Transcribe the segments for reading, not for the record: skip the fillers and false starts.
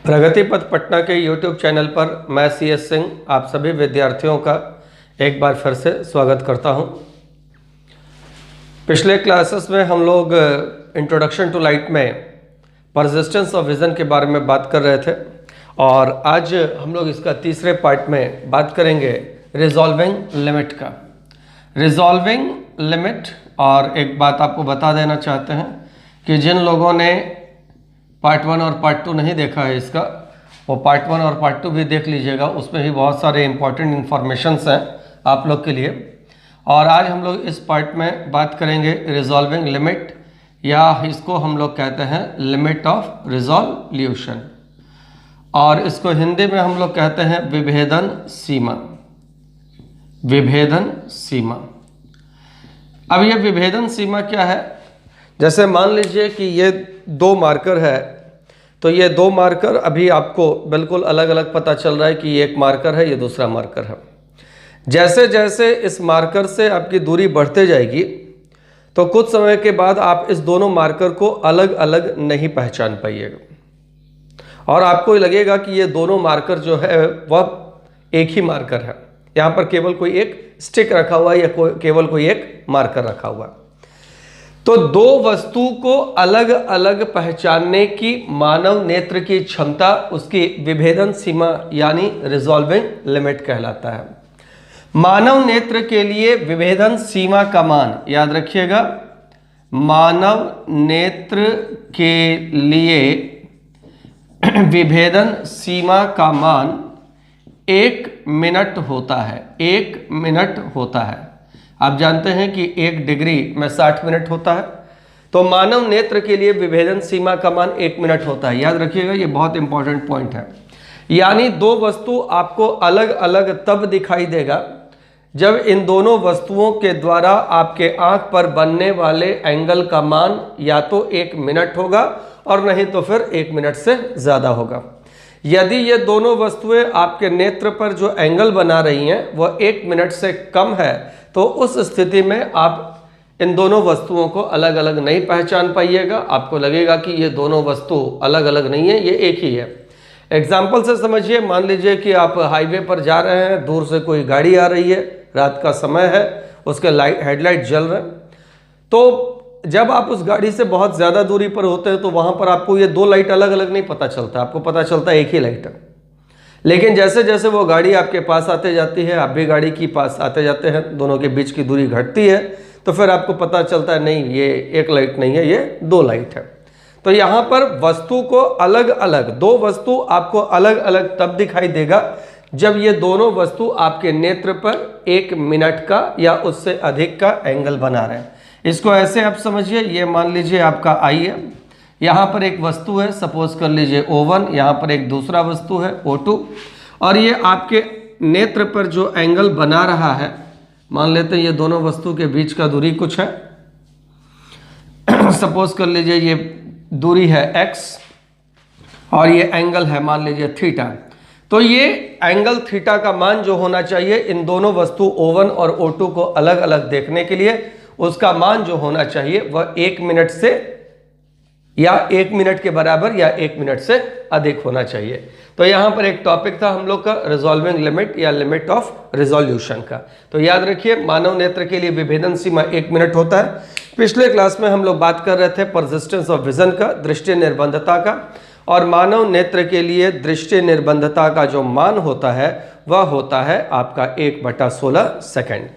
प्रगति पथ पटना के YouTube channel पर मैं CS सिंह आप सभी विद्यार्थियों का एक बार फिर से स्वागत करता हूं। पिछले क्लासेस में हम लोग इंट्रोडक्शन टू लाइट में परसिस्टेंस ऑफ विज़न के बारे में बात कर रहे थे और आज हम लोग इसका तीसरे पार्ट में बात करेंगे रिजॉल्विंग लिमिट का। रिजॉल्विंग लिमिट, और एक बात आपको बता देना चाहते हैं कि जिन लोगों ने पार्ट 1 और पार्ट 2 नहीं देखा है इसका, वो पार्ट 1 और पार्ट 2 भी देख लीजिएगा। उसमें भी बहुत सारे इंपॉर्टेंट इन्फॉर्मेशंस हैं आप लोग के लिए। और आज हम लोग इस पार्ट में बात करेंगे रिजॉल्विंग लिमिट, या इसको हम लोग कहते हैं लिमिट ऑफ रिजॉल्यूशन, और इसको हिंदी में हम लोग कहते हैं विभेदन सीमा। विभेदन सीमा। अब ये विभेदन सीमा क्या है? जैसे मान लीजिए कि ये दो मार्कर है, तो ये दो मार्कर अभी आपको बिल्कुल अलग अलग पता चल रहा है कि ये एक मार्कर है, ये दूसरा मार्कर है। जैसे जैसे इस मार्कर से आपकी दूरी बढ़ते जाएगी तो कुछ समय के बाद आप इस दोनों मार्कर को अलग अलग नहीं पहचान पाइएगा और आपको लगेगा कि ये दोनों मार्कर जो है वह एक ही मार्कर है। यहाँ पर केवल कोई एक स्टिक रखा हुआ है या केवल कोई एक मार्कर रखा हुआ है। तो दो वस्तु को अलग अलग पहचानने की मानव नेत्र की क्षमता उसकी विभेदन सीमा यानी रिजॉल्विंग लिमिट कहलाता है। मानव नेत्र के लिए विभेदन सीमा का मान याद रखिएगा, मानव नेत्र के लिए विभेदन सीमा का मान 1 मिनट होता है। 1 मिनट होता है। आप जानते हैं कि 1 डिग्री में 60 मिनट होता है, तो मानव नेत्र के लिए विभेदन सीमा का मान 1 मिनट होता है। याद रखिएगा, ये बहुत इंपॉर्टेंट पॉइंट है। यानी दो वस्तु आपको अलग अलग तब दिखाई देगा जब इन दोनों वस्तुओं के द्वारा आपके आंख पर बनने वाले एंगल का मान या तो 1 मिनट होगा और नहीं तो फिर 1 मिनट से ज़्यादा होगा। यदि ये दोनों वस्तुएं आपके नेत्र पर जो एंगल बना रही हैं वह 1 मिनट से कम है, तो उस स्थिति में आप इन दोनों वस्तुओं को अलग अलग नहीं पहचान पाइएगा। आपको लगेगा कि ये दोनों वस्तु अलग अलग नहीं है, ये एक ही है। एग्जाम्पल से समझिए, मान लीजिए कि आप हाईवे पर जा रहे हैं, दूर से कोई गाड़ी आ रही है, रात का समय है, उसके हेडलाइट जल रहे हैं। तो जब आप उस गाड़ी से बहुत ज़्यादा दूरी पर होते हैं तो वहाँ पर आपको ये दो लाइट अलग अलग नहीं पता चलता, आपको पता चलता है एक ही लाइट है। लेकिन जैसे जैसे वो गाड़ी आपके पास आते जाती है, आप भी गाड़ी के पास आते जाते हैं, दोनों के बीच की दूरी घटती है, तो फिर आपको पता चलता है नहीं, ये एक लाइट नहीं है, ये दो लाइट है। तो यहाँ पर वस्तु को अलग अलग, दो वस्तु आपको अलग अलग तब दिखाई देगा जब ये दोनों वस्तु आपके नेत्र पर 1 मिनट का या उससे अधिक का एंगल बना रहे हैं। इसको ऐसे आप समझिए, ये मान लीजिए आपका आई है, यहाँ पर एक वस्तु है, सपोज कर लीजिए O1, यहाँ पर एक दूसरा वस्तु है O2, और ये आपके नेत्र पर जो एंगल बना रहा है, मान लेते हैं ये दोनों वस्तु के बीच का दूरी कुछ है, सपोज कर लीजिए ये दूरी है x और ये एंगल है मान लीजिए थीटा। तो ये एंगल थीटा का मान जो होना चाहिए इन दोनों वस्तु O1 और O2 को अलग अलग देखने के लिए, उसका मान जो होना चाहिए वह 1 मिनट से या 1 मिनट के बराबर या 1 मिनट से अधिक होना चाहिए। तो यहाँ पर एक टॉपिक था हम लोग का रिजॉल्विंग लिमिट या लिमिट ऑफ रिजोल्यूशन का। तो याद रखिए, मानव नेत्र के लिए विभेदन सीमा 1 मिनट होता है। पिछले क्लास में हम लोग बात कर रहे थे परसिस्टेंस ऑफ विजन का, दृष्टि निर्बंधता का, और मानव नेत्र के लिए दृष्टि निर्बंधता का जो मान होता है वह होता है आपका 1/16 सेकेंड।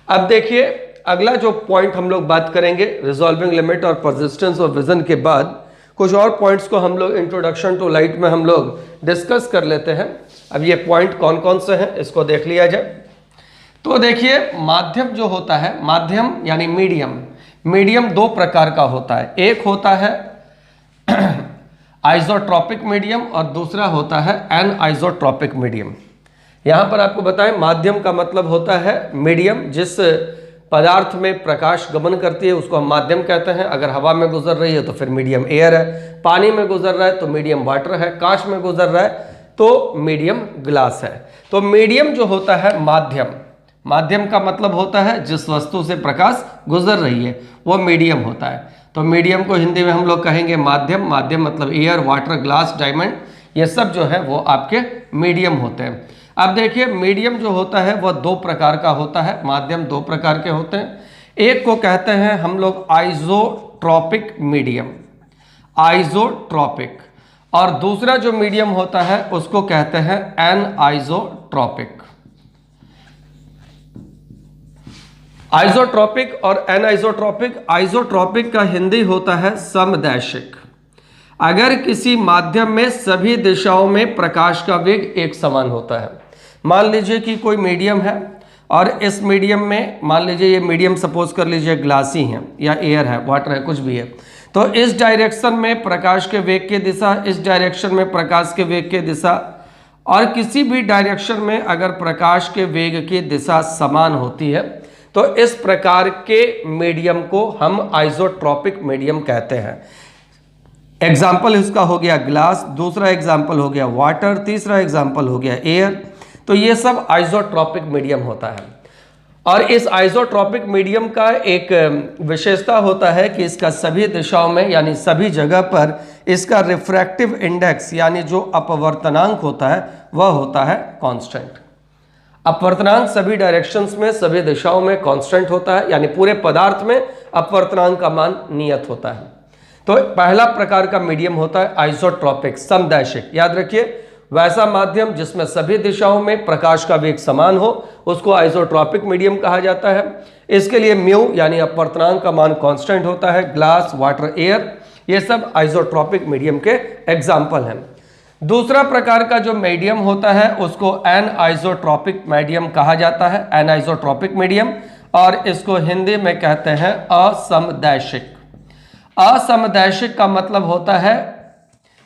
अब देखिए, अगला जो पॉइंट हम लोग बात करेंगे रिजॉल्विंग लिमिट और परसिस्टेंस ऑफ विजन के बाद, कुछ और पॉइंट्स को हम लोग इंट्रोडक्शन टू लाइट में हम लोग डिस्कस कर लेते हैं। अब ये पॉइंट कौन कौन से हैं इसको देख लिया जाए। तो देखिए, माध्यम जो होता है, माध्यम यानी मीडियम, मीडियम दो प्रकार का होता है। एक होता है आइसोट्रॉपिक मीडियम और दूसरा होता है एनआइसोट्रॉपिक मीडियम। यहाँ पर आपको बताएं, माध्यम का मतलब होता है मीडियम, जिस पदार्थ में प्रकाश गमन करती है उसको हम माध्यम कहते हैं। अगर हवा में गुजर रही है तो फिर मीडियम एयर है, पानी में गुजर रहा है तो मीडियम वाटर है, कांच में गुजर रहा है तो मीडियम ग्लास है। तो मीडियम जो होता है माध्यम, माध्यम का मतलब होता है जिस वस्तु से प्रकाश गुजर रही है वो मीडियम होता है। तो मीडियम को हिंदी में हम लोग कहेंगे माध्यम। माध्यम मतलब एयर, वाटर, ग्लास, डायमंड, ये सब जो है वो आपके मीडियम होते हैं। अब देखिए मीडियम जो होता है वह दो प्रकार का होता है, माध्यम दो प्रकार के होते हैं। एक को कहते हैं हम लोग आइसोट्रॉपिक मीडियम, आइसोट्रॉपिक, और दूसरा जो मीडियम होता है उसको कहते हैं एनआइसोट्रॉपिक। आइसोट्रॉपिक और एनआइसोट्रॉपिक, आइसोट्रॉपिक का हिंदी होता है समदैशिक। अगर किसी माध्यम में सभी दिशाओं में प्रकाश का वेग एक समान होता है, मान लीजिए कि कोई मीडियम है और इस मीडियम में मान लीजिए ये मीडियम सपोज कर लीजिए ग्लासी है या एयर है, वाटर है, कुछ भी है, तो इस डायरेक्शन में प्रकाश के वेग की दिशा, इस डायरेक्शन में प्रकाश के वेग की दिशा, और किसी भी डायरेक्शन में अगर प्रकाश के वेग की दिशा समान होती है तो इस प्रकार के मीडियम को हम आइसोट्रॉपिक मीडियम कहते हैं। एग्जाम्पल इसका हो गया ग्लास, दूसरा एग्जाम्पल हो गया वाटर, तीसरा एग्जाम्पल हो गया एयर। तो ये सब आइसोट्रॉपिक मीडियम होता है। और इस आइसोट्रॉपिक मीडियम का एक विशेषता होता है कि इसका सभी दिशाओं में यानी सभी जगह पर इसका रिफ्रैक्टिव इंडेक्स यानी जो अपवर्तनांक होता है वह होता है कांस्टेंट। अपवर्तनांक सभी डायरेक्शंस में सभी दिशाओं में कांस्टेंट होता है, यानी पूरे पदार्थ में अपवर्तनांक का मान नियत होता है। तो पहला प्रकार का मीडियम होता है आइसोट्रॉपिक, समदैशिक। याद रखिए, वैसा माध्यम जिसमें सभी दिशाओं में प्रकाश का वेग समान हो उसको आइसोट्रॉपिक मीडियम कहा जाता है। इसके लिए म्यू यानी अपवर्तनांक का मान कांस्टेंट होता है। ग्लास, वाटर, एयर, ये सब आइसोट्रॉपिक मीडियम के एग्जाम्पल हैं। दूसरा प्रकार का जो मीडियम होता है उसको एनआइसोट्रॉपिक मीडियम कहा जाता है, एनआइसोट्रॉपिक मीडियम, और इसको हिंदी में कहते हैं असमदैशिक। असमदैशिक का मतलब होता है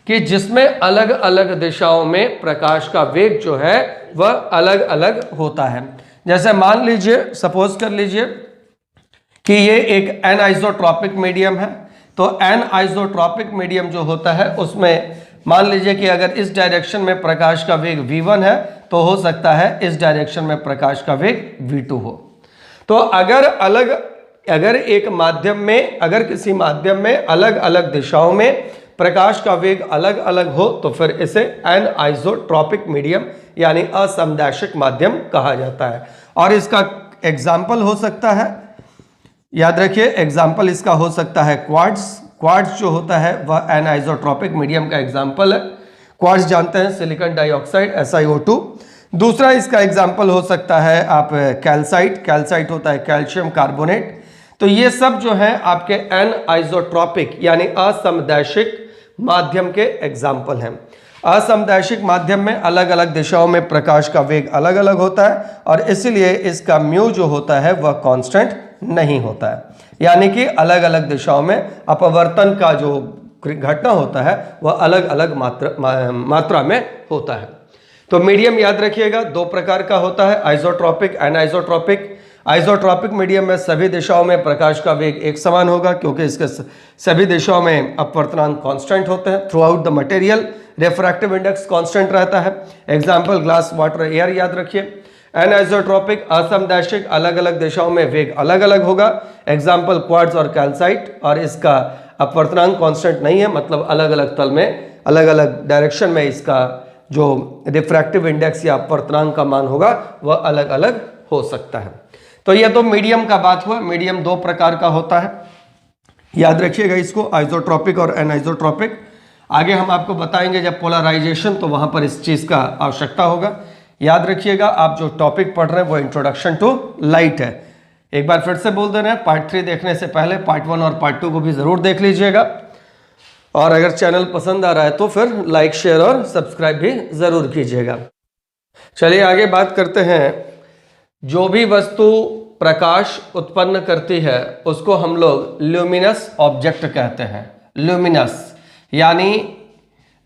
कि जिसमें अलग अलग दिशाओं में प्रकाश का वेग जो है वह अलग अलग होता है। जैसे मान लीजिए, सपोज कर लीजिए कि ये एक एनआइसोट्रॉपिक मीडियम है, तो एनआइसोट्रॉपिक मीडियम जो होता है उसमें मान लीजिए कि अगर इस डायरेक्शन में प्रकाश का वेग v1 है तो हो सकता है इस डायरेक्शन में प्रकाश का वेग v2 हो। तो अगर एक माध्यम में, अगर किसी माध्यम में अलग अलग दिशाओं में प्रकाश का वेग अलग अलग हो तो फिर इसे एनआइसोट्रॉपिक मीडियम यानी असमदैशिक माध्यम कहा जाता है। और इसका एग्जाम्पल हो सकता है, याद रखिए, एग्जाम्पल इसका हो सकता है क्वार्ट्ज। क्वार्ट्ज जो होता है वह एनआइसोट्रॉपिक मीडियम का एग्जाम्पल है। क्वार्ट्ज जानते हैं, सिलिकॉन डाइऑक्साइड, SiO2। दूसरा इसका एग्जाम्पल हो सकता है आप कैल्साइट, कैल्साइट होता है कैल्शियम कार्बोनेट। तो ये सब जो है आपके एनआइसोट्रॉपिक यानी असमदैशिक माध्यम के एग्जाम्पल हैं। असमदैशिक माध्यम में अलग अलग दिशाओं में प्रकाश का वेग अलग अलग होता है और इसीलिए इसका म्यू जो होता है वह कांस्टेंट नहीं होता है, यानी कि अलग अलग दिशाओं में अपवर्तन का जो घटना होता है वह अलग अलग मात्रा में होता है। तो मीडियम याद रखिएगा दो प्रकार का होता है, आइसोट्रॉपिक, एनआइसोट्रॉपिक। आइसोट्रॉपिक मीडियम में सभी दिशाओं में प्रकाश का वेग एक समान होगा क्योंकि इसके सभी दिशाओं में अपवर्तनांक कांस्टेंट होते हैं। Through out the material refractive index constant रहता है। एग्जाम्पल ग्लास, वाटर, एयर याद रखिए। एनआइसोट्रॉपिक, असमदैशिक, अलग अलग दिशाओं में वेग अलग अलग होगा। एग्जाम्पल क्वार्ट्ज और कैल्साइट, और इसका अपवर्तनांक कांस्टेंट नहीं है, मतलब अलग अलग तल में अलग अलग डायरेक्शन में इसका जो रिफ्रैक्टिव इंडेक्स या अपवर्तनांक का मान होगा वह अलग अलग हो सकता है। तो यह तो मीडियम का बात हुआ। मीडियम दो प्रकार का होता है, याद रखिएगा इसको, आइसोट्रॉपिक और एनआइसोट्रॉपिक। आगे हम आपको बताएंगे जब पोलराइजेशन, तो वहां पर इस चीज का आवश्यकता होगा। याद रखिएगा आप जो टॉपिक पढ़ रहे हैं वो इंट्रोडक्शन टू लाइट है। एक बार फिर से बोल दे रहे हैं, पार्ट 3 देखने से पहले पार्ट 1 और पार्ट 2 को भी जरूर देख लीजिएगा। और अगर चैनल पसंद आ रहा है तो फिर लाइक, शेयर और सब्सक्राइब भी जरूर कीजिएगा। चलिए आगे बात करते हैं। जो भी वस्तु प्रकाश उत्पन्न करती है उसको हम लोग ल्यूमिनस ऑब्जेक्ट कहते हैं। ल्यूमिनस यानी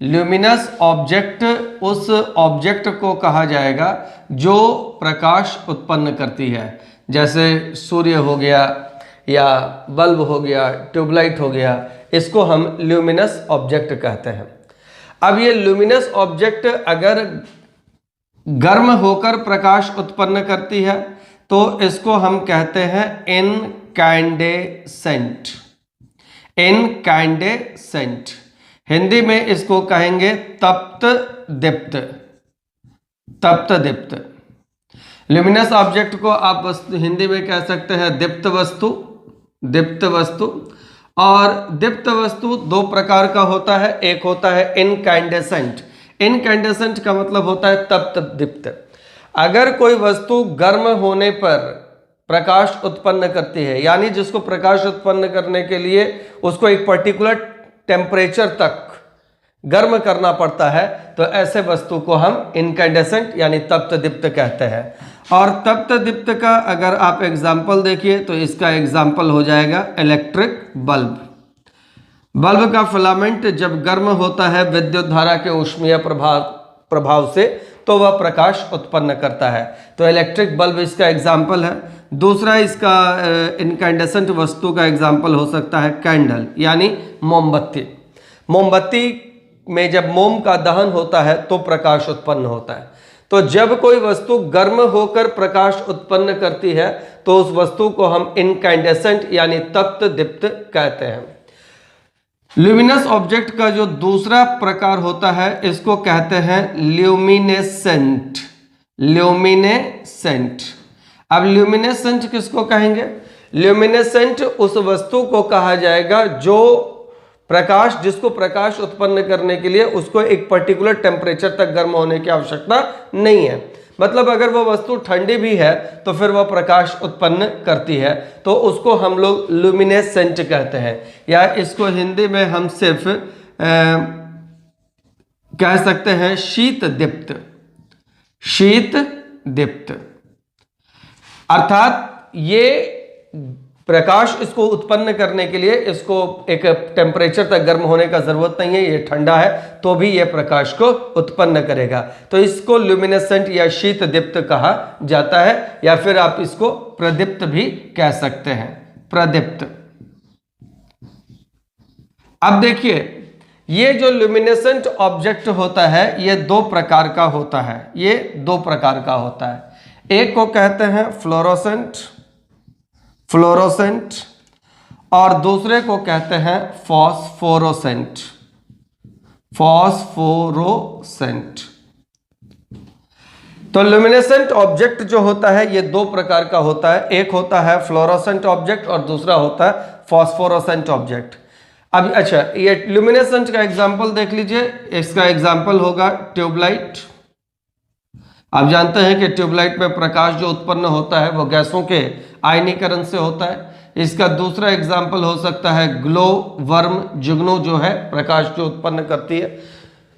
ल्यूमिनस ऑब्जेक्ट उस ऑब्जेक्ट को कहा जाएगा जो प्रकाश उत्पन्न करती है, जैसे सूर्य हो गया या बल्ब हो गया, ट्यूबलाइट हो गया, इसको हम ल्यूमिनस ऑब्जेक्ट कहते हैं। अब ये ल्यूमिनस ऑब्जेक्ट अगर गर्म होकर प्रकाश उत्पन्न करती है तो इसको हम कहते हैं इनकैंडेसेंट। इनकैंडेसेंट हिंदी में इसको कहेंगे तप्त दीप्त, तप्त दीप्त। ल्यूमिनस ऑब्जेक्ट को आप हिंदी में कह सकते हैं दीप्त वस्तु, दीप्त वस्तु। और दीप्त वस्तु दो प्रकार का होता है, एक होता है इनकैंडेसेंट। इनकैंडेसेंट का मतलब होता है तप्त दीप्त। अगर कोई वस्तु गर्म होने पर प्रकाश उत्पन्न करती है, यानी जिसको प्रकाश उत्पन्न करने के लिए उसको एक पर्टिकुलर टेम्परेचर तक गर्म करना पड़ता है, तो ऐसे वस्तु को हम इनकैंडेसेंट यानी तप्त दीप्त कहते हैं। और तप्त दीप्त का अगर आप एग्जाम्पल देखिए तो इसका एग्जाम्पल हो जाएगा इलेक्ट्रिक बल्ब। बल्ब का फिलामेंट जब गर्म होता है विद्युत धारा के ऊष्मीय प्रभाव से, तो वह प्रकाश उत्पन्न करता है। तो इलेक्ट्रिक बल्ब इसका एग्जाम्पल है। दूसरा इसका इनकैंडेसेंट वस्तु का एग्जाम्पल हो सकता है कैंडल यानी मोमबत्ती। मोमबत्ती में जब मोम का दहन होता है तो प्रकाश उत्पन्न होता है। तो जब कोई वस्तु गर्म होकर प्रकाश उत्पन्न करती है तो उस वस्तु को हम इनकैंडेसेंट यानी तप्त दीप्त कहते हैं। ल्यूमिनस ऑब्जेक्ट का जो दूसरा प्रकार होता है इसको कहते हैं ल्यूमिनेसेंट, ल्यूमिनेसेंट। अब ल्यूमिनेसेंट किसको कहेंगे? ल्यूमिनेसेंट उस वस्तु को कहा जाएगा जो प्रकाश, जिसको प्रकाश उत्पन्न करने के लिए उसको एक पर्टिकुलर टेम्परेचर तक गर्म होने की आवश्यकता नहीं है। मतलब अगर वह वस्तु ठंडी भी है तो फिर वह प्रकाश उत्पन्न करती है, तो उसको हम लोग ल्यूमिनेसेंट कहते हैं। या इसको हिंदी में हम सिर्फ कह सकते हैं शीत दीप्त, शीत दीप्त। अर्थात ये प्रकाश इसको उत्पन्न करने के लिए इसको एक टेम्परेचर तक गर्म होने का जरूरत नहीं है, ये ठंडा है तो भी ये प्रकाश को उत्पन्न करेगा। तो इसको ल्यूमिनेसेंट या शीत दीप्त कहा जाता है, या फिर आप इसको प्रदीप्त भी कह सकते हैं, प्रदीप्त। अब देखिए, ये जो ल्यूमिनेसेंट ऑब्जेक्ट होता है ये दो प्रकार का होता है, ये दो प्रकार का होता है। एक को कहते हैं फ्लोरोसेंट, फ्लोरोसेंट, और दूसरे को कहते हैं फॉस्फोरोसेंट, फॉस्फोरोसेंट। तो ल्यूमिनेसेंट ऑब्जेक्ट जो होता है ये दो प्रकार का होता है, एक होता है फ्लोरोसेंट ऑब्जेक्ट और दूसरा होता है फॉस्फोरोसेंट ऑब्जेक्ट। अब अच्छा, ये ल्यूमिनेसेंट का एग्जांपल देख लीजिए। इसका एग्जांपल होगा ट्यूबलाइट। आप जानते हैं कि ट्यूबलाइट में प्रकाश जो उत्पन्न होता है वो गैसों के आयनीकरण से होता है। इसका दूसरा एग्जाम्पल हो सकता है ग्लो वर्म, जुगनू जो है प्रकाश जो उत्पन्न करती है,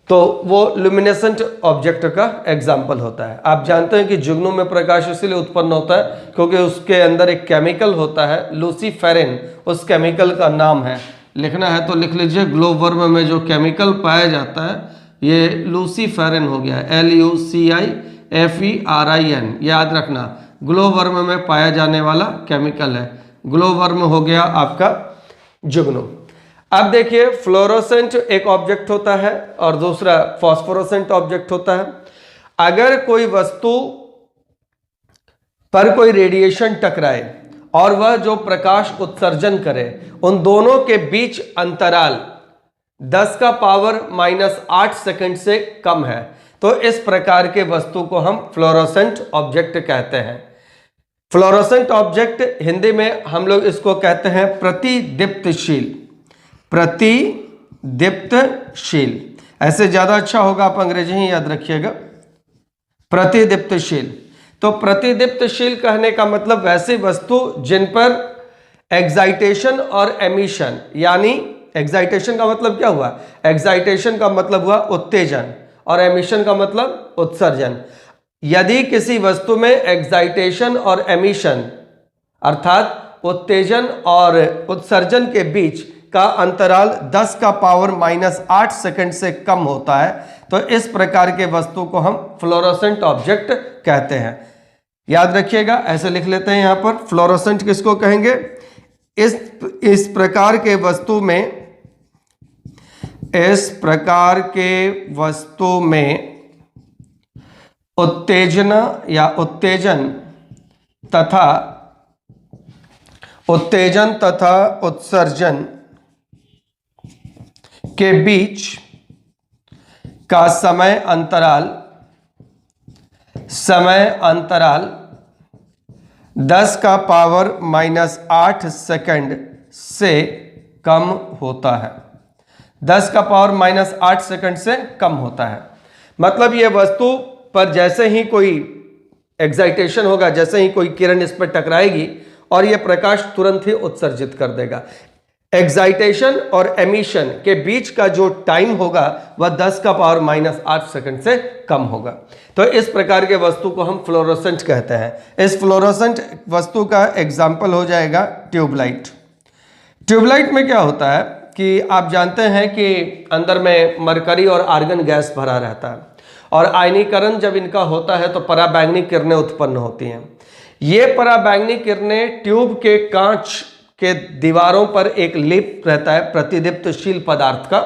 तो वो ल्यूमिनेसेंट ऑब्जेक्ट का एग्जाम्पल होता है। आप जानते हैं कि जुगनू में प्रकाश इसलिए उत्पन्न होता है क्योंकि उसके अंदर एक केमिकल होता है लूसीफेरिन, उस केमिकल का नाम है। लिखना है तो लिख लीजिए, ग्लो वर्म में जो केमिकल पाया जाता है ये लूसीफेरिन हो गया, LUCIFERIN। याद रखना, ग्लो वर्म में पाया जाने वाला केमिकल है। ग्लो वर्म हो गया आपका जुगनू। अब देखिए, फ्लोरोसेंट एक ऑब्जेक्ट होता है और दूसरा फॉस्फोरोसेंट ऑब्जेक्ट होता है। अगर कोई वस्तु पर कोई रेडिएशन टकराए और वह जो प्रकाश उत्सर्जन करे, उन दोनों के बीच अंतराल 10⁻⁻8 सेकंड से कम है, तो इस प्रकार के वस्तु को हम फ्लोरोसेंट ऑब्जेक्ट कहते हैं। फ्लोरोसेंट ऑब्जेक्ट हिंदी में हम लोग इसको कहते हैं प्रतिदीप्तशील, प्रतिदीप्तशील। ऐसे ज्यादा अच्छा होगा, आप अंग्रेजी ही याद रखिएगा, प्रतिदीप्तशील। तो प्रतिदीप्तशील कहने का मतलब वैसी वस्तु जिन पर एक्साइटेशन और एमिशन, यानी एक्साइटेशन का मतलब क्या हुआ? एक्साइटेशन का मतलब हुआ उत्तेजन और एमिशन का मतलब उत्सर्जन। यदि किसी वस्तु में एक्साइटेशन और एमिशन अर्थात उत्तेजन और उत्सर्जन के बीच का अंतराल 10⁻⁻8 सेकंड से कम होता है, तो इस प्रकार के वस्तु को हम फ्लोरोसेंट ऑब्जेक्ट कहते हैं। याद रखिएगा, ऐसे लिख लेते हैं यहां पर, फ्लोरोसेंट किसको कहेंगे? इस प्रकार के वस्तु में, इस प्रकार के वस्तु में उत्तेजना या उत्तेजन तथा उत्सर्जन के बीच का समय अंतराल 10 का पावर -8 सेकंड से कम होता है। 10 का पावर -8 सेकंड से कम होता है। मतलब ये वस्तु पर जैसे ही कोई एक्साइटेशन होगा, जैसे ही कोई किरण इस पर टकराएगी और यह प्रकाश तुरंत ही उत्सर्जित कर देगा। एक्साइटेशन और एमिशन के बीच का जो टाइम होगा वह 10 का पावर -8 सेकंड से कम होगा। तो इस प्रकार के वस्तु को हम फ्लोरोसेंट कहते हैं। इस फ्लोरोसेंट वस्तु का एग्जाम्पल हो जाएगा ट्यूबलाइट। ट्यूबलाइट में क्या होता है कि आप जानते हैं कि अंदर में मरकरी और आर्गन गैस भरा रहता है और आयनीकरण जब इनका होता है तो पराबैंगनी किरणें उत्पन्न होती हैं। ये पराबैंगनी किरणें ट्यूब के कांच के दीवारों पर एक लेप रहता है प्रतिदीप्तशील पदार्थ का,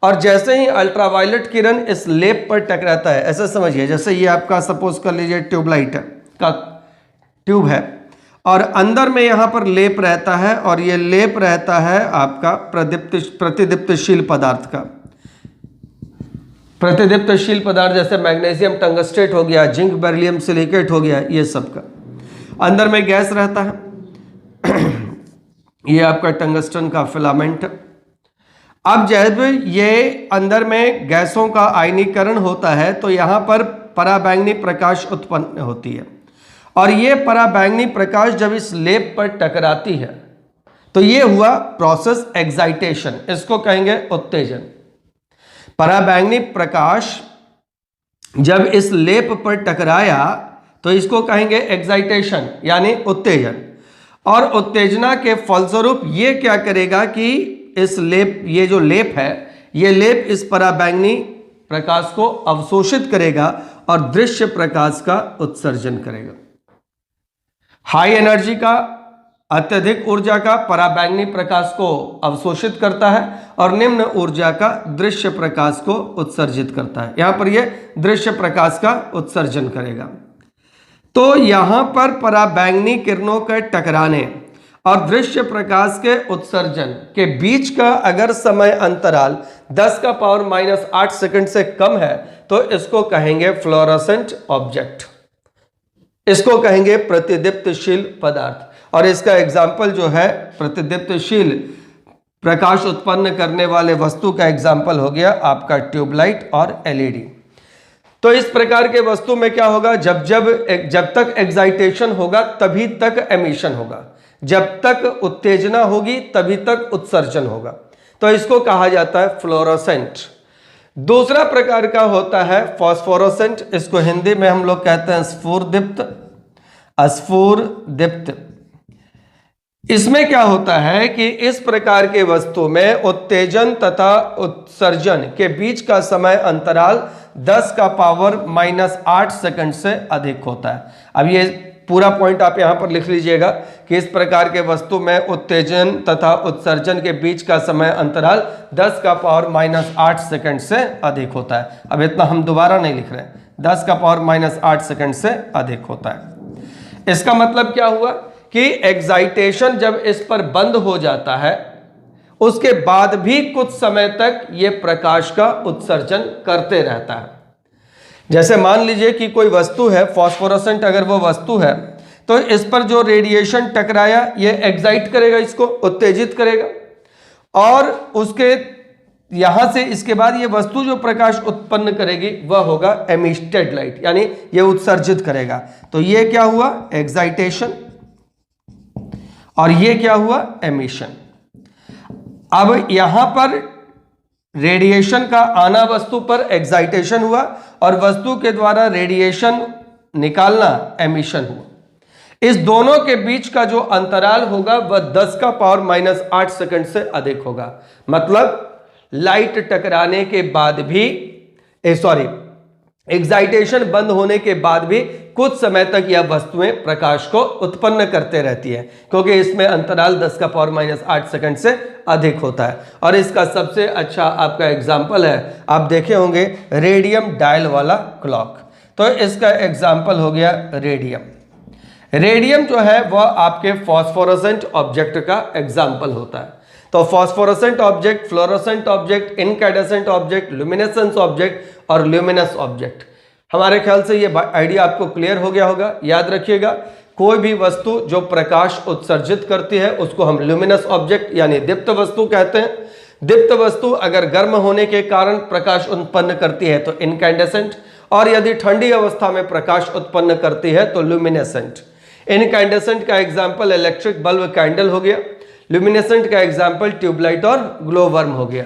और जैसे ही अल्ट्रावायलेट किरण इस लेप पर टकराता है, ऐसा समझिए जैसे ये आपका सपोज कर लीजिए ट्यूबलाइट का ट्यूब है और अंदर में यहां पर लेप रहता है और ये लेप रहता है आपका प्रतिदीप्तशील पदार्थ का। प्रतिदीप्तशील पदार्थ जैसे मैग्नीशियम टंगस्टेट हो गया, जिंक बेरिलियम सिलिकेट हो गया, ये सब का अंदर में गैस रहता है। ये आपका टंगस्टन का फिलामेंट। अब जब ये अंदर में गैसों का आयनीकरण होता है तो यहां पर पराबैंगनी प्रकाश उत्पन्न होती है और ये पराबैंगनी प्रकाश जब इस लेप पर टकराती है तो ये हुआ प्रोसेस एक्साइटेशन, इसको कहेंगे उत्तेजन। पराबैंगनी प्रकाश जब इस लेप पर टकराया तो इसको कहेंगे एक्साइटेशन यानी उत्तेजन। और उत्तेजना के फलस्वरूप ये क्या करेगा कि इस लेप, ये जो लेप है, ये लेप इस पराबैंगनी प्रकाश को अवशोषित करेगा और दृश्य प्रकाश का उत्सर्जन करेगा। हाई एनर्जी का, अत्यधिक ऊर्जा का पराबैंगनी प्रकाश को अवशोषित करता है और निम्न ऊर्जा का दृश्य प्रकाश को उत्सर्जित करता है। यहां पर यह दृश्य प्रकाश का उत्सर्जन करेगा। तो यहां पर पराबैंगनी किरणों के टकराने और दृश्य प्रकाश के उत्सर्जन के बीच का अगर समय अंतराल 10 का पावर -8 सेकंड से कम है तो इसको कहेंगे फ्लोरोसेंट ऑब्जेक्ट, इसको कहेंगे प्रतिदीप्तशील पदार्थ। और इसका एग्जाम्पल जो है प्रतिदीप्तशील प्रकाश उत्पन्न करने वाले वस्तु का एग्जाम्पल हो गया आपका ट्यूबलाइट और एलईडी। तो इस प्रकार के वस्तु में क्या होगा, जब तक एक्साइटेशन होगा तभी तक एमिशन होगा, जब तक उत्तेजना होगी तभी तक उत्सर्जन होगा। तो इसको कहा जाता है फ्लोरोसेंट। दूसरा प्रकार का होता है फॉस्फोरोसेंट, इसको हिंदी में हम लोग कहते हैं स्फुरदीप्त। स्फुरदीप्त इसमें क्या होता है कि इस प्रकार के वस्तु में उत्तेजन तथा उत्सर्जन के बीच का समय अंतराल 10 का पावर -8 सेकंड से अधिक होता है। अब ये पूरा पॉइंट आप यहां पर लिख लीजिएगा कि इस प्रकार के वस्तु में उत्तेजन तथा उत्सर्जन के बीच का समय अंतराल 10 का पावर -8 सेकंड से अधिक होता है। अब इतना हम दोबारा नहीं लिख रहे हैं, 10 का पावर -8 सेकंड से अधिक होता है। इसका मतलब क्या हुआ कि एक्साइटेशन जब इस पर बंद हो जाता है उसके बाद भी कुछ समय तक यह प्रकाश का उत्सर्जन करते रहता है। जैसे मान लीजिए कि कोई वस्तु है फॉस्फोरेसेंट, अगर वो वस्तु है तो इस पर जो रेडिएशन टकराया ये एक्साइट करेगा, इसको उत्तेजित करेगा और उसके यहां से इसके बाद ये वस्तु जो प्रकाश उत्पन्न करेगी वह होगा एमिटेड लाइट, यानी ये उत्सर्जित करेगा। तो ये क्या हुआ, एक्साइटेशन, और ये क्या हुआ, एमिशन। अब यहां पर रेडिएशन का आना वस्तु पर एक्साइटेशन हुआ और वस्तु के द्वारा रेडिएशन निकालना एमिशन हुआ। इस दोनों के बीच का जो अंतराल होगा वह 10 का पावर -8 सेकंड से अधिक होगा। मतलब लाइट टकराने के बाद भी एक्साइटेशन बंद होने के बाद भी कुछ समय तक यह वस्तुएं प्रकाश को उत्पन्न करते रहती है, क्योंकि इसमें अंतराल 10 का पावर -8 सेकंड से अधिक होता है। और इसका सबसे अच्छा आपका एग्जाम्पल है, आप देखे होंगे रेडियम डायल वाला क्लॉक। तो इसका एग्जाम्पल हो गया रेडियम। रेडियम जो है वह आपके फॉस्फोरेसेंट ऑब्जेक्ट का एग्जाम्पल होता है। तो phosphorescent object, fluorescent object, incandescent object, luminescence object और ल्यूमिनस ऑब्जेक्ट। हमारे ख्याल से ये आइडिया आपको क्लियर हो गया होगा। याद रखिएगा, कोई भी वस्तु जो प्रकाश उत्सर्जित करती है उसको हम ल्यूमिनस ऑब्जेक्ट यानी दीप्त वस्तु कहते हैं। दीप्त वस्तु अगर गर्म होने के कारण प्रकाश उत्पन्न करती है तो इनकैंडेसेंट, और यदि ठंडी अवस्था में प्रकाश उत्पन्न करती है तो ल्यूमिनेसेंट। इनकैंडेसेंट का एग्जाम्पल इलेक्ट्रिक बल्ब कैंडल हो गया, ल्यूमिनेसेंट का एग्जाम्पल ट्यूबलाइट और ग्लो वर्म हो गया।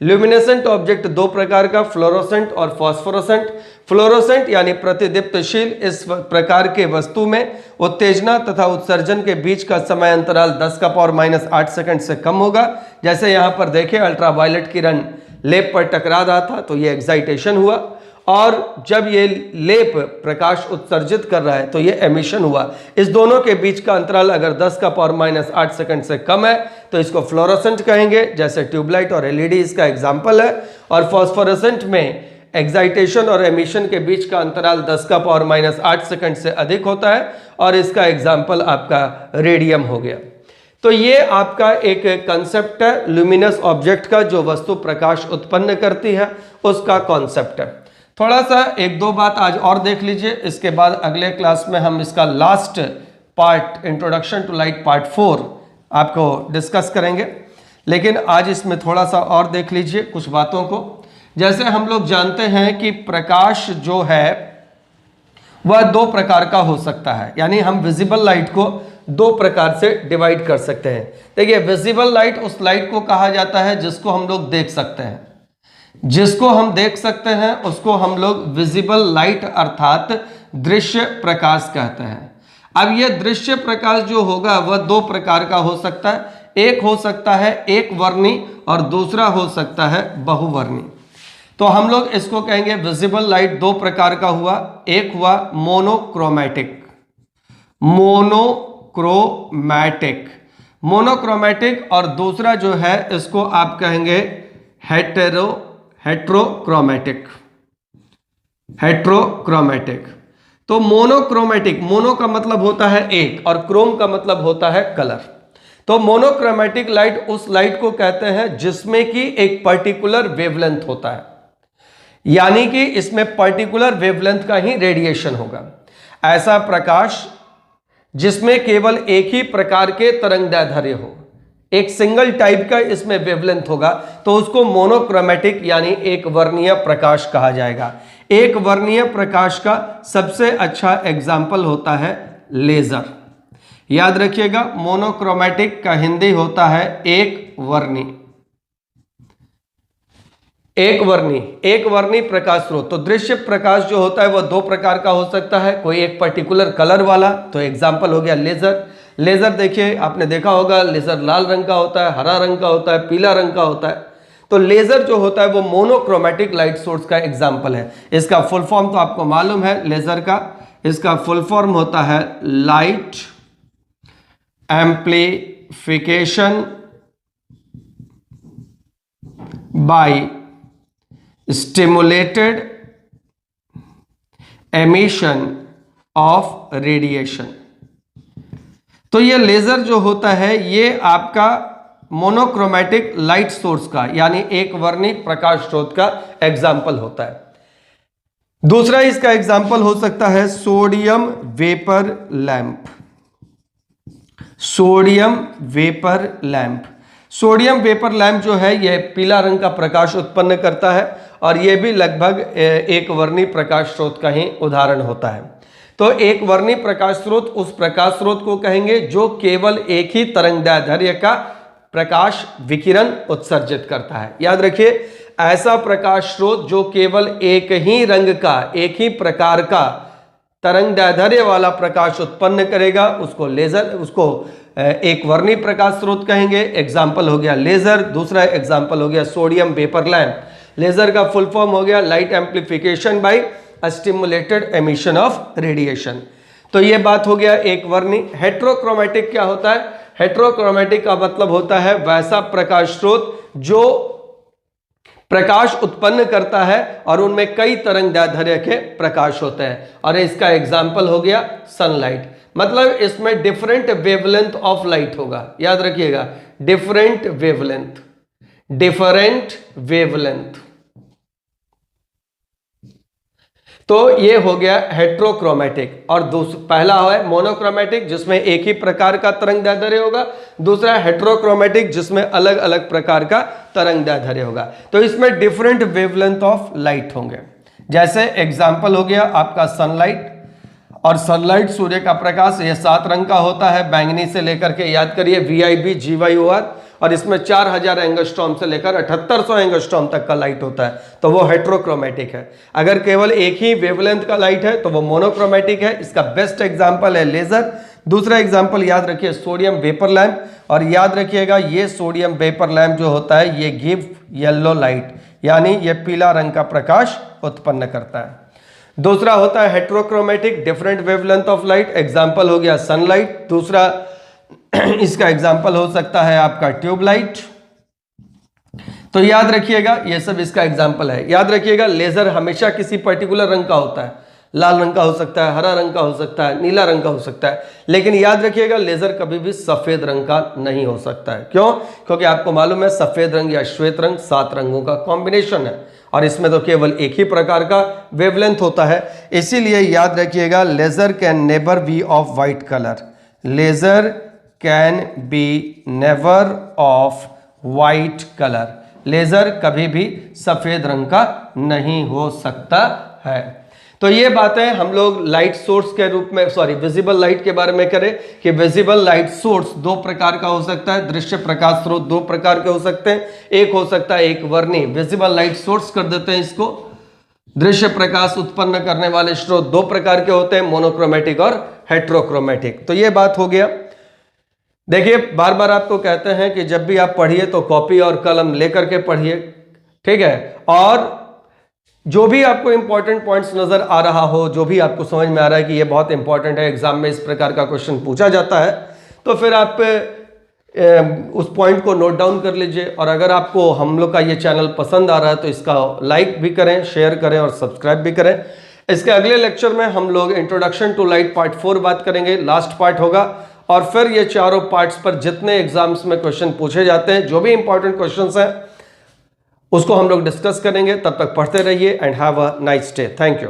ल्यूमिनेसेंट ऑब्जेक्ट दो प्रकार का, फ्लोरोसेंट और फॉस्फोरोसेंट। फ्लोरोसेंट यानी प्रतिदीप्तशील, इस प्रकार के वस्तु में उत्तेजना तथा उत्सर्जन के बीच का समय अंतराल 10⁻⁸ सेकंड से कम होगा। जैसे यहां पर देखें, अल्ट्रावायलेट किरण लेप पर टकरा रहा था तो ये एक्साइटेशन हुआ, और जब ये लेप प्रकाश उत्सर्जित कर रहा है तो ये एमिशन हुआ। इस दोनों के बीच का अंतराल अगर 10⁻⁸ सेकंड से कम है तो इसको फ्लोरोसेंट कहेंगे, जैसे ट्यूबलाइट और एलईडी इसका एग्जाम्पल है। और फॉस्फोरेसेंट में एक्साइटेशन और एमिशन के बीच का अंतराल 10⁻⁸ सेकंड से अधिक होता है, और इसका एग्जाम्पल आपका रेडियम हो गया। तो ये आपका एक कंसेप्ट है ल्यूमिनस ऑब्जेक्ट का, जो वस्तु प्रकाश उत्पन्न करती है उसका कॉन्सेप्ट है। थोड़ा सा एक दो बात आज और देख लीजिए, इसके बाद अगले क्लास में हम इसका last part introduction to light part 4 आपको डिस्कस करेंगे। लेकिन आज इसमें थोड़ा सा और देख लीजिए कुछ बातों को। जैसे हम लोग जानते हैं कि प्रकाश जो है वह दो प्रकार का हो सकता है, यानी हम विजिबल लाइट को दो प्रकार से डिवाइड कर सकते हैं। देखिए, विजिबल लाइट उस लाइट को कहा जाता है जिसको हम लोग देख सकते हैं। जिसको हम देख सकते हैं उसको हम लोग विजिबल लाइट अर्थात दृश्य प्रकाश कहते हैं। अब यह दृश्य प्रकाश जो होगा वह दो प्रकार का हो सकता है। एक हो सकता है एक वर्णी और दूसरा हो सकता है बहुवर्णी। तो हम लोग इसको कहेंगे विजिबल लाइट दो प्रकार का हुआ। एक हुआ मोनोक्रोमैटिक, मोनोक्रोमैटिक, और दूसरा जो है इसको आप कहेंगे हेट्रोक्रोमैटिक। तो मोनोक्रोमैटिक, मोनो का मतलब होता है एक और क्रोम का मतलब होता है कलर। तो मोनोक्रोमैटिक लाइट उस लाइट को कहते हैं जिसमें कि एक पर्टिकुलर वेवलेंथ होता है, यानी कि इसमें पर्टिकुलर वेवलेंथ का ही रेडिएशन होगा। ऐसा प्रकाश जिसमें केवल एक ही प्रकार के तरंगदैर्ध्य हो, एक सिंगल टाइप का इसमें वेवलेंथ होगा, तो उसको मोनोक्रोमैटिक यानी एक वर्णीय प्रकाश कहा जाएगा। एक वर्णीय प्रकाश का सबसे अच्छा एग्जाम्पल होता है लेजर। याद रखिएगा, मोनोक्रोमैटिक का हिंदी होता है एक वर्णी। एक वर्णी प्रकाश स्रोत। तो दृश्य प्रकाश जो होता है वह दो प्रकार का हो सकता है, कोई एक पर्टिकुलर कलर वाला, तो एग्जाम्पल हो गया लेजर। लेजर देखिए, आपने देखा होगा लेजर लाल रंग का होता है, हरा रंग का होता है, पीला रंग का होता है। तो लेजर जो होता है वो मोनोक्रोमैटिक लाइट सोर्स का एग्जाम्पल है। इसका फुल फॉर्म तो आपको मालूम है लेजर का, इसका फुल फॉर्म होता है light amplification by stimulated emission of radiation. तो ये लेजर जो होता है ये आपका मोनोक्रोमैटिक लाइट सोर्स का यानी एक वर्णी प्रकाश स्रोत का एग्जाम्पल होता है। दूसरा इसका एग्जाम्पल हो सकता है sodium vapour lamp. Sodium vapour lamp जो है यह पीला रंग का प्रकाश उत्पन्न करता है, और यह भी लगभग एक वर्णी प्रकाश स्रोत का ही उदाहरण होता है। तो एक वर्णी प्रकाश स्रोत उस प्रकाश स्रोत को कहेंगे जो केवल एक ही तरंगदैर्ध्य का प्रकाश विकिरण उत्सर्जित करता है। याद रखिए, ऐसा प्रकाश स्रोत जो केवल एक ही रंग का, एक ही प्रकार का तरंगदैर्ध्य वाला प्रकाश उत्पन्न करेगा उसको एक वर्णी प्रकाश स्रोत कहेंगे। एग्जाम्पल हो गया लेजर। दूसरा एग्जाम्पल हो गया सोडियम वेपर लैंप। लेजर का फुल फॉर्म हो गया light amplification by stimulated emission of radiation. तो ये बात हो गया एक वर्णी। हेट्रोक्रोमैटिक क्या होता है? हेट्रोक्रोमैटिक का मतलब होता है वैसा प्रकाश स्रोत जो प्रकाश उत्पन्न करता है और उनमें कई तरंगदैर्ध्य के प्रकाश होते हैं। और इसका एग्जाम्पल हो गया सनलाइट। मतलब इसमें डिफरेंट वेवलेंथ ऑफ लाइट होगा, याद रखिएगा, डिफरेंट वेवलेंथ, डिफरेंट वेवलेंथ। तो ये हो गया हेट्रोक्रोमेटिक। और पहला है मोनोक्रोमेटिक जिसमें एक ही प्रकार का तरंगदैर्ध्य होगा, दूसरा हेट्रोक्रोमेटिक जिसमें अलग अलग प्रकार का तरंगदैर्ध्य होगा। तो इसमें डिफरेंट वेवलेंथ ऑफ लाइट होंगे। जैसे एग्जांपल हो गया आपका सनलाइट, और सनलाइट सूर्य का प्रकाश ये 7 रंग का होता है, बैंगनी से लेकर के याद करिए VIB GYOR, और इसमें 4000 एंगस्ट्रॉम से लेकर 7800 एंगस्ट्रॉम तक का लाइट होता है, तो वो हेट्रोक्रोमेटिक है। अगर केवल एक ही वेवलेंथ का लाइट है तो वो मोनोक्रोमेटिक है। इसका बेस्ट एग्जांपल है लेजर। दूसरा एग्जांपल याद रखिए सोडियम वेपर लैंप, और याद रखिएगा ये सोडियम वेपर लैंप जो होता है ये गिव येलो लाइट, यानी ये पीला रंग का प्रकाश उत्पन्न करता है। दूसरा होता है heterochromatic, different wavelength of light, example हो गया सनलाइट। दूसरा इसका एग्जांपल हो सकता है आपका ट्यूबलाइट। तो याद रखिएगा ये सब इसका एग्जांपल है। याद रखिएगा लेजर हमेशा किसी पर्टिकुलर रंग का होता है, लाल रंग का हो सकता है, हरा रंग का हो सकता है, नीला रंग का हो सकता है, लेकिन याद रखिएगा लेजर कभी भी सफेद रंग का नहीं हो सकता है। क्यों? क्योंकि आपको मालूम है सफेद रंग या श्वेत रंग 7 रंगों का कॉम्बिनेशन है, और इसमें तो केवल एक ही प्रकार का वेवलेंथ होता है। इसीलिए याद रखिएगा laser can never be off white colour, laser can be never off white colour, laser कभी भी सफेद रंग का नहीं हो सकता है। तो ये बातें हम लोग लाइट सोर्स के रूप में, विजिबल लाइट के बारे में करें कि विजिबल लाइट सोर्स 2 प्रकार का हो सकता है, दृश्य प्रकाश स्रोत 2 प्रकार के हो सकते हैं। एक हो सकता है एक वर्णी, विजिबल लाइट सोर्स कर देते हैं इसको। दृश्य प्रकाश उत्पन्न करने वाले स्रोत 2 प्रकार के होते हैं, मोनोक्रोमेटिक और हेट्रोक्रोमेटिक। तो ये बात हो गया। देखिए बार बार आपको कहते हैं कि जब भी आप पढ़िए तो कॉपी और कलम लेकर के पढ़िए, ठीक है। और जो भी आपको इंपॉर्टेंट पॉइंट्स नजर आ रहा हो, जो भी आपको समझ में आ रहा है कि ये बहुत इंपॉर्टेंट है, एग्जाम में इस प्रकार का क्वेश्चन पूछा जाता है, तो फिर आप उस पॉइंट को नोट डाउन कर लीजिए। और अगर आपको हम लोग का ये चैनल पसंद आ रहा है तो इसका लाइक भी करें, शेयर करें और सब्सक्राइब भी करें। इसके अगले लेक्चर में हम लोग इंट्रोडक्शन टू लाइट पार्ट 4 बात करेंगे, लास्ट पार्ट होगा। और फिर ये चारों पार्ट्स पर जितने एग्जाम्स में क्वेश्चन पूछे जाते हैं, जो भी इंपॉर्टेंट क्वेश्चंस हैं, उसको हम लोग डिस्कस करेंगे। तब तक पढ़ते रहिए and have a nice day. Thank you.